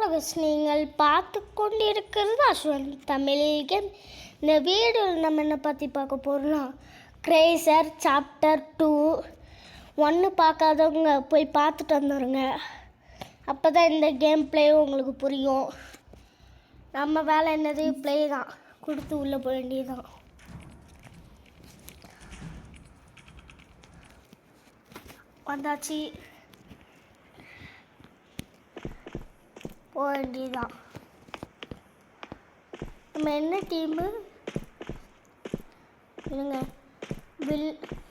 வணக்கம். நீங்கள் பார்த்து கொண்டிருக்கிறது அஸ்வந்த் தமிழ் கேம். இந்த வீடியோவில் நம்ம என்ன பற்றி பார்க்க போகிறோம்னா, கிரேசர் சாப்டர் 2 1 பார்க்காதவங்க போய் பார்த்துட்டு வந்துடுங்க. அப்போ தான் இந்த கேம் பிளே உங்களுக்கு புரியும். நம்ம வேலை என்னது, பிளே தான், கொடுத்து உள்ளே போக வேண்டியதுதான். வந்தாச்சு, போக வேண்டியதுதான். நம்ம என்ன டீமு இல்லைங்க,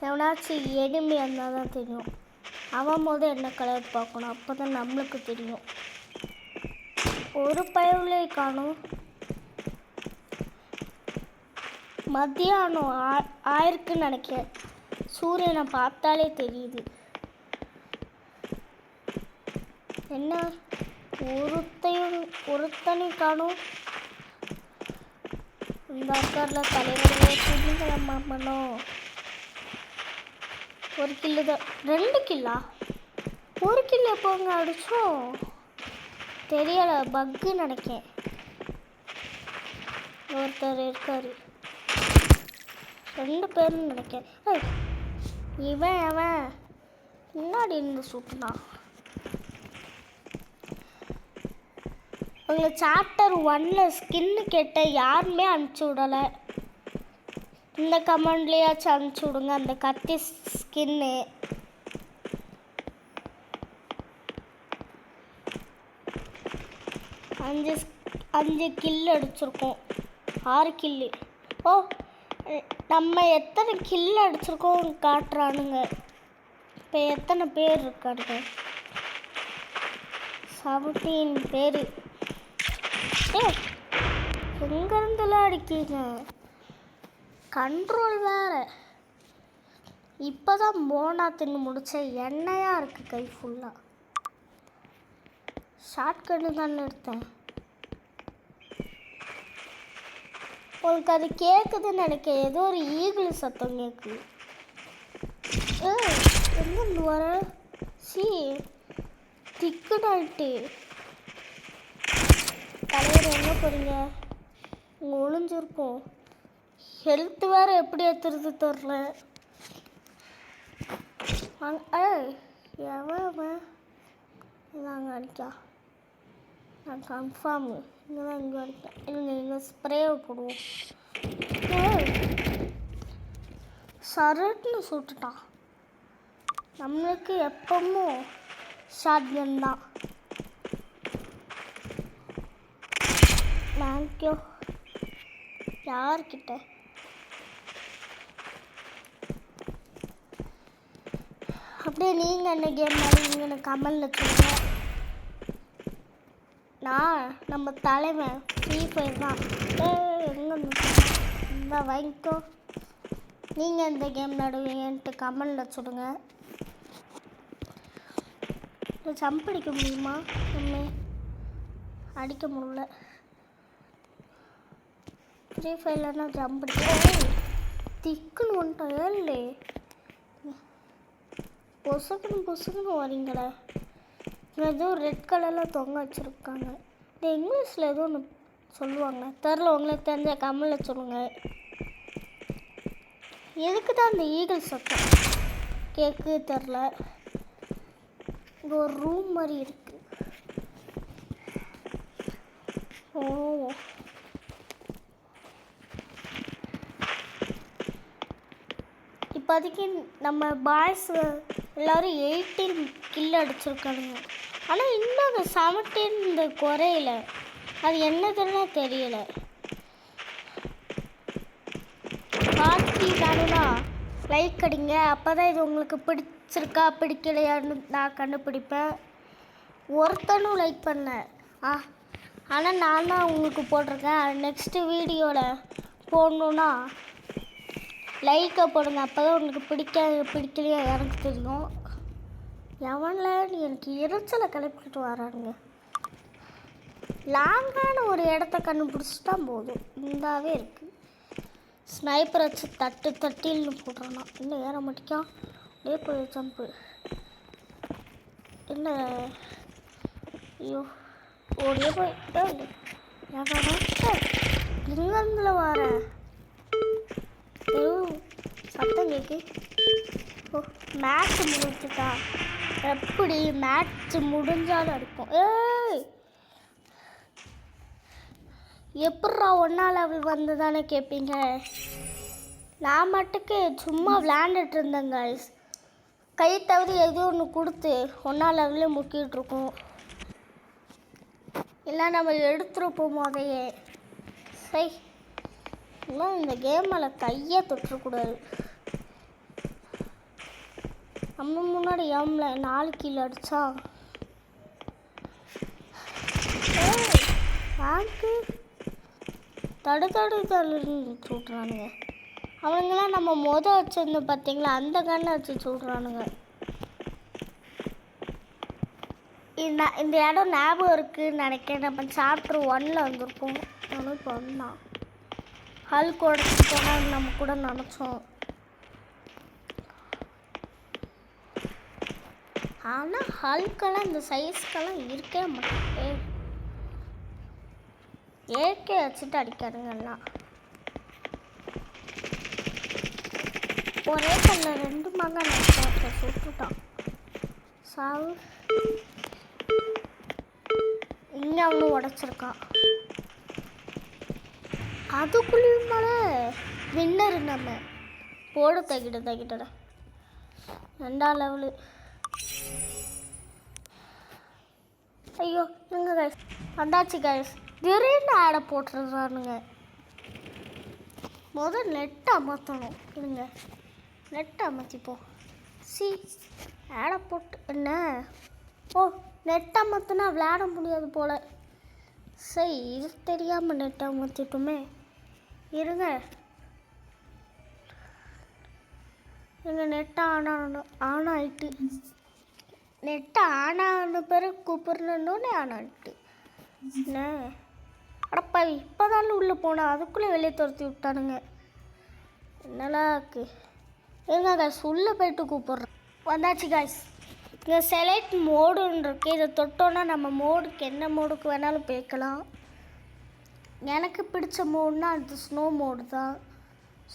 எவனாச்சும் எனிமி இருந்தால் தான் தெரியும். அவன் போது என்ன கலர் பார்க்கணும், அப்போ தான் நம்மளுக்கு தெரியும். ஒரு பயவுலே காணும். மத்தியானம் ஆயிருக்குன்னு நினைக்கிறேன். சூரியனை பார்த்தாலே தெரியுது. என்ன ஒருத்தனையும் காணும். இந்த அக்காரில் தலைவர்களே துணிகளம்மா பண்ணோம். ஒரு கில்லு தான், 2 கில்லா? ஒரு கில்லு எப்போங்க அடித்தோம் தெரியலை, பக்கு நினைக்கேன். ஒருத்தர் இருக்காரு, 2 பேர்னு நினைக்கிறேன். அவன் முன்னாடி இருந்து சுட்டுனான். உங்களை சாப்டர் 1 ஸ்கின்னு கேட்ட யாருமே அனுப்பிச்சி விடலை. இந்த கமெண்ட்லேயாச்சும் அனுப்பிச்சி விடுங்க அந்த கத்தி ஸ்கின்னு. அஞ்சு கில் அடிச்சிருக்கோம், 6 கில்லு. ஓ, நம்ம எத்தனை கில் அடிச்சிருக்கோம் காட்டுறானுங்க. இப்போ எத்தனை பேர் இருக்கானுங்க? 17 பேர். எங்கேருந்துலாம் அடிக்கீங்க? கண்ட்ரோல் வேறு. இப்போ தான் போனா தின்னு முடிச்சேன். எண்ணெயாக இருக்குது கை ஃபுல்லாக. ஷார்ட் கன்னு தானே எடுத்தேன். உங்களுக்கு அது கேட்குதுன்னு நினைக்கிறேன். ஏதோ ஒரு ஈகிள் சத்தம் கேட்குது. எங்கேருந்து வர? திக்கு நைட்டு தலைவர் எங்கே போகிறீங்க? உங்கள் ஒளிஞ்சிருக்கும். ஹெல்த் வேறு எப்படி ஏற்றுறது தெரில. எவன் இதாங்க அடிக்கா? நான் கன்ஃபார்மு இங்கே தான், இங்கே அடிக்கேன். இங்கே ஸ்ப்ரேவை போடுவோம். சரட்னு சுட்டுட்டான். நம்மளுக்கு எப்பவும் ஷார்ட் கன் தான். தேங்க்யூ. யார்கிட்ட? அப்படியே நீங்கள் என்ன கேம் ஆடுவீங்கன்னு கமெண்டில் சொல்லுங்கள். நம்ம தலைவன் ஃப்ரீ ஃபயர் தான். எங்கே இந்த வாங்கிக்கோ. நீங்கள் எந்த கேம் நடுவீங்கன்ட்டு கமெண்டில் சொல்லுங்கள். ஜம்ப் அடிக்க முடியுமா? நம்ம அடிக்க முடியல. ஃப்ரீ ஃபயர்லன்னா ஜம்ப் அடிக்க திக்குன்னு வந்துட்டோம். இல்லை பொசுக்குன்னு வரீங்களே. ஏதோ ரெட் கலரில் தொங்க வச்சுருக்காங்க. இந்த இங்கிலீஷில் ஏதோ ஒன்று சொல்லுவாங்க, தெரில. உங்களுக்கு தெரிஞ்ச கமெண்டில் சொல்லுங்கள். எதுக்கு தான் அந்த ஈகிள் சத்தம் கேட்கு தெரில. இங்கே ஒரு ரூம் மாதிரி இருக்குது. ஓ, இப்போதைக்கு நம்ம பாய்ஸ் எல்லோரும் 18 கில் அடிச்சிருக்கானுங்க. ஆனால் இன்னும் 17 இந்த குறையில. அது என்னதுன்னு தெரியல. பார்ட்டி தானுனா லைக் அடிங்க. அப்போ தான் இது உங்களுக்கு பிடிச்சிருக்கா பிடிக்கலையான்னு நான் கண்டுபிடிப்பேன். ஒருத்தனும் லைக் பண்ணேன். ஆனால் நான் தான் உங்களுக்கு போட்டிருக்கேன். நெக்ஸ்ட்டு வீடியோவில் போடணுன்னா லைக்கை போடுங்க. அப்போ தான் உங்களுக்கு பிடிக்கலையா எனக்கு தெரியும். எவனில் எனக்கு இறைச்சலை கிளப்பிட்டு வரானுங்க. லாங்கான ஒரு இடத்த கண்டுபிடிச்சிட்டா போதும். இந்தாவே இருக்குது. ஸ்னைப்பர் வச்சு தட்டின்னு போடுறானா. இன்னும் ஏற மாட்டேக்கான். அப்படியே போய் ஜம்ப்பு. என்ன? ஐயோ, ஓடியே போயிட்டே இங்கிருந்துல வர சத்தம் கேக்கு. ஓ மேட்ச் முடிச்சுட்டா. எப்படி மேட்ச் முடிஞ்சாலும் அடிப்போம். ஏய் எப்பட்றா 1 லெவல் வந்ததானே கேட்பீங்க. நான் மட்டுக்கு சும்மா விளையாண்டுட்டு இருந்தேன் கைஸ். கை தவிர ஏதோ ஒன்று கொடுத்து 1 லெவலே முக்கிட்டுருக்கோம். இல்லை நம்ம எடுத்துருப்போம் போதையே. சரி இன்னும் இந்த கேமில் கையை தொற்றக்கூடாது. நம்ம முன்னாடி ஏம்ல 4 கீழே அடித்தா பேங்க்கு தடு சொல்கிறானுங்க. அவனுங்களாம் நம்ம வச்சுருந்தோம் பார்த்தீங்களா, அந்த கண்ணை வச்சு சொல்கிறானுங்க. இந்த இடம் ஞாபகம் இருக்குதுன்னு நினைக்கிறேன். நம்ம சாப்டர் 1ல் வந்திருக்கோம். நானும் இப்போ வந்தான் ஹல்க் உடச்சு போனால் நம்ம கூட நினச்சோம். ஆனால் ஹல்கெல்லாம் இந்த சைஸ்க்கெல்லாம் இருக்கவே மாட்டேன். ஏற்கே வச்சுட்டு அடிக்காதுங்கெல்லாம். ஒரே கல்ல 2 மகன் சுட்டுட்டான். சாவு இங்கே அவனும் உடச்சிருக்கான். அதுக்குள்ளேயும் மேலே வின்னர் நம்ம போட தகிட்ட 2 லெவலு. ஐயோ எங்க கைஸ் வந்தாச்சு கைஸ். திடீர்னு ஆடை போட்டுருந்தானுங்க. முதல் நெட்டை அமர்த்தணும். இருங்க நெட்டை அமர்த்திப்போம். ஆடை போட்டு என்ன ஓ நெட்டை அமர்த்தினா விளையாட முடியாது போல். சரி இது தெரியாமல் நெட்டை அமர்த்திட்டோமே. இருங்க எங்கள் நெட்டை ஆன் ஆகிட்டு. நெட்டை ஆன பிறகு கூப்பிட்றோன்னே ஆனான்ட்டு என்ன அடப்பா இப்போதானே உள்ளே போனேன். அதுக்குள்ளே வெளியே துரத்தி விட்டானுங்க. என்னலாம் இருக்கு. எங்க கைஸ் உள்ளே போயிட்டு கூப்பிட்றேன். வந்தாச்சு கைஸ். இங்கே செலக்ட் மோடுன்னு இருக்குது. இதை தொட்டோன்னா நம்ம மோடுக்கு என்ன மோடுக்கு வேணாலும் போய்க்கலாம். எனக்கு பிடிச்ச மோடுனா அது ஸ்னோ மோடு தான்.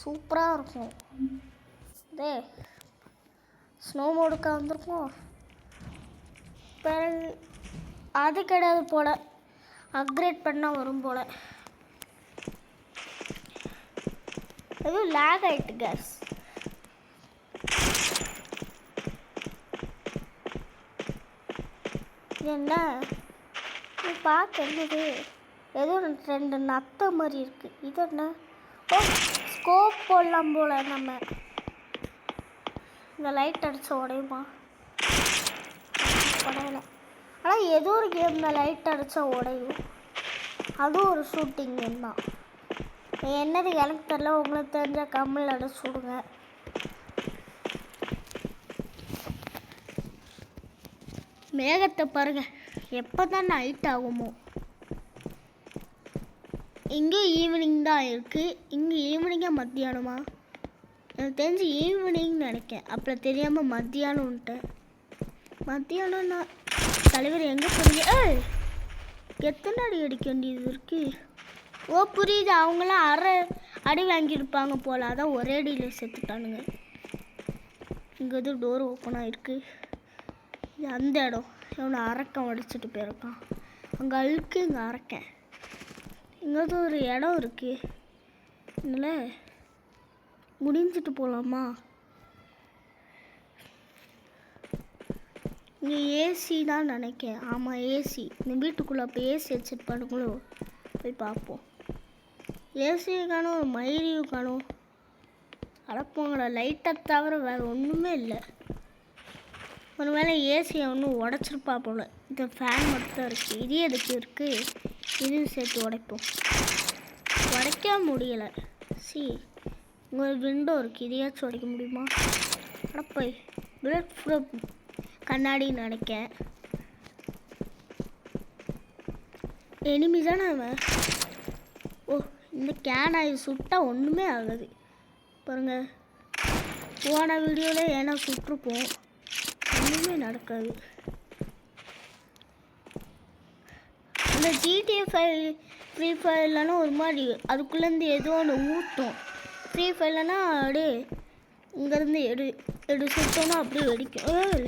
சூப்பராக இருக்கும். இதே ஸ்னோ மோடுக்காக வந்திருக்கோம். பிறகு அது கிடையாது போல். அப்கிரேட் பண்ணால் வரும் போல். எதுவும் லேக் ஆகிட்டு கேஸ். என்ன நீ பார்க்க என்னது ஏதோ 2 நத்த மாதிரி இருக்குது. இது என்ன ஓ ஸ்கோப் போடலாம் போல். நம்ம இந்த லைட் அடித்த உடையுமா உடையலை. ஆனால் ஏதோ ஒரு கேமில் லைட் அடித்தா உடையும். அதுவும் ஒரு ஷூட்டிங் கேம் தான். என்னது எனக்கு தெரியல. உங்களுக்கு தெரிஞ்சால் கம்மில் அடிச்சு விடுங்க. மேகத்தை பாருங்க எப்போ தான் நைட் ஆகுமோ. இங்கே ஈவினிங் தான் இருக்குது. இங்கே ஈவினிங்காக மத்தியானமா எனக்கு தெரிஞ்சு ஈவினிங் நினைக்கேன். அப்புறம் தெரியாமல் மத்தியானம்ன்ட்டேன். மத்தியானம் நான் தலைவர் எங்கே போறீங்க. எத்தனை அடி அடிக்க வேண்டியது இருக்குது. ஓ புரியுது. அவங்களாம் அடி வாங்கியிருப்பாங்க போல். அதான் ஒரே அடியில் செத்துட்டானுங்க. இங்கே எதுவும் டோர் ஓப்பன் ஆகிருக்கு. இது அந்த இடம். இவனை அரக்கம் அடிச்சுட்டு போயிருக்கான். அங்கே அழுக்கு இங்கே அரக்கேன். இங்கே ஒரு இடம் இருக்குது. இதில் முடிஞ்சிட்டு போகலாமா. இங்கே ஏசி தான் நினைக்கிறேன். ஆமாம் ஏசி. இந்த வீட்டுக்குள்ளே அப்போ ஏசி வச்சுட்டு பாருங்களோ. போய் பார்ப்போம். ஏசியும் காணும் மயிலையும் காணும். அடப்போங்கள லைட்டை தவிர வேறு ஒன்றுமே இல்லை. ஒரு வேளை ஏசியை ஒன்றும் உடச்சிருப்பா போல். இந்த ஃபேன் மட்டும் தான் இருக்குது. இது எதுக்கு இருக்குது. இதுவும் சேர்த்து உடைப்போம். உடைக்க முடியலை. இங்கே ஒரு விண்டோ இருக்குது. இதையாச்சும் உடைக்க முடியுமா. அடப்போய் புல்லட் ப்ரூஃப் கண்ணாடின்னு நினைக்கேன். எனிமி தானே அவன். ஓ இந்த கேன் ஆகி சுட்டால் ஒன்றுமே ஆகாது பாருங்க. போன வீடியோவில் ஏன்னா சுட்டுருப்போம். ஒன்றுமே நடக்காது. இந்த ஜிடிஏ ஃபைல் ஃப்ரீ ஃபயர்லனா ஒரு மாதிரி அதுக்குள்ளேருந்து ஏதோ ஒன்று ஊட்டும். ஃப்ரீ ஃபயர்லனா அப்படியே இங்கேருந்து எடு சுட்டோன்னா அப்படியே வெடிக்கும்.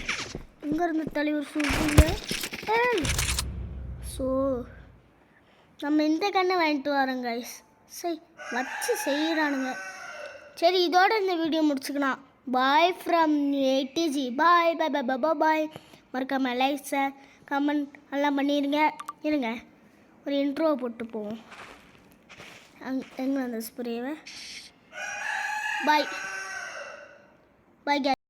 இங்கேருந்து தலைவர் சுட்டுங்க. ஸோ நம்ம இந்த கண்ணை வாங்கிட்டு வரோம் கைஸ். சரி வச்சு செய்கிறானுங்க. சரி இதோட இந்த வீடியோ முடிச்சுக்கலாம். Bye from ADG. Bye bye bye bye bye. மறக்காமல் லைக் சார் கமெண்ட் எல்லாம் பண்ணிடுங்க. இருங்க ஒரு இன்ட்ரோவை போட்டு போவோம். எங்கே அந்த ஸ்ப்ரேவை. பாய் பாய்.